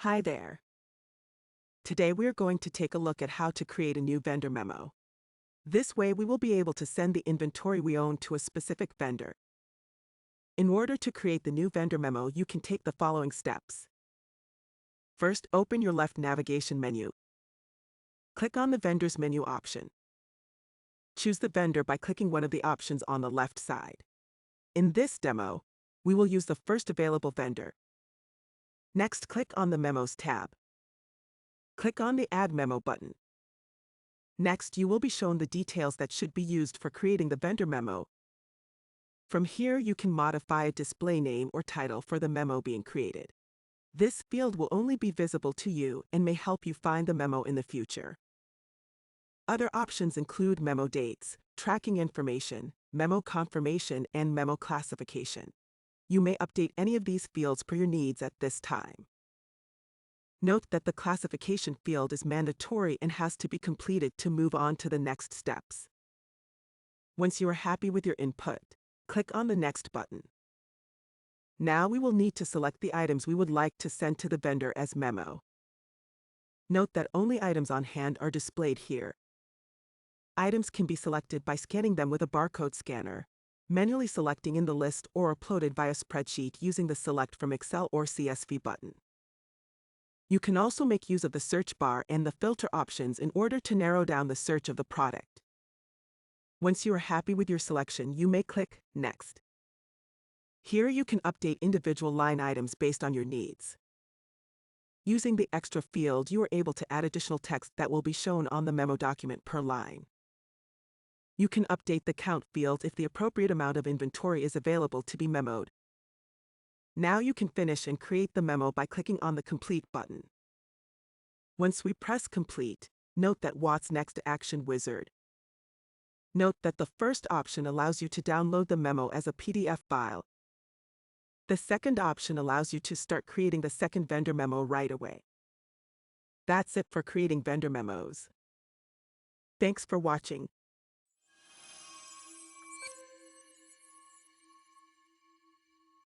Hi there. Today we are going to take a look at how to create a new vendor memo. This way we will be able to send the inventory we own to a specific vendor. In order to create the new vendor memo, you can take the following steps. First, open your left navigation menu. Click on the vendor's menu option. Choose the vendor by clicking one of the options on the left side. In this demo, we will use the first available vendor. Next, click on the Memos tab. Click on the Add Memo button. Next, you will be shown the details that should be used for creating the vendor memo. From here, you can modify a display name or title for the memo being created. This field will only be visible to you and may help you find the memo in the future. Other options include memo dates, tracking information, memo confirmation, and memo classification. You may update any of these fields per your needs at this time. Note that the classification field is mandatory and has to be completed to move on to the next steps. Once you are happy with your input, click on the Next button. Now we will need to select the items we would like to send to the vendor as memo. Note that only items on hand are displayed here. Items can be selected by scanning them with a barcode scanner, manually selecting in the list, or uploaded via spreadsheet using the Select from Excel or CSV button. You can also make use of the search bar and the filter options in order to narrow down the search of the product. Once you are happy with your selection, you may click Next. Here you can update individual line items based on your needs. Using the extra field, you are able to add additional text that will be shown on the memo document per line. You can update the count field if the appropriate amount of inventory is available to be memoed. Now you can finish and create the memo by clicking on the Complete button. Once we press Complete, note that What's Next action wizard. Note that the first option allows you to download the memo as a PDF file. The second option allows you to start creating the second vendor memo right away. That's it for creating vendor memos. Thanks for watching.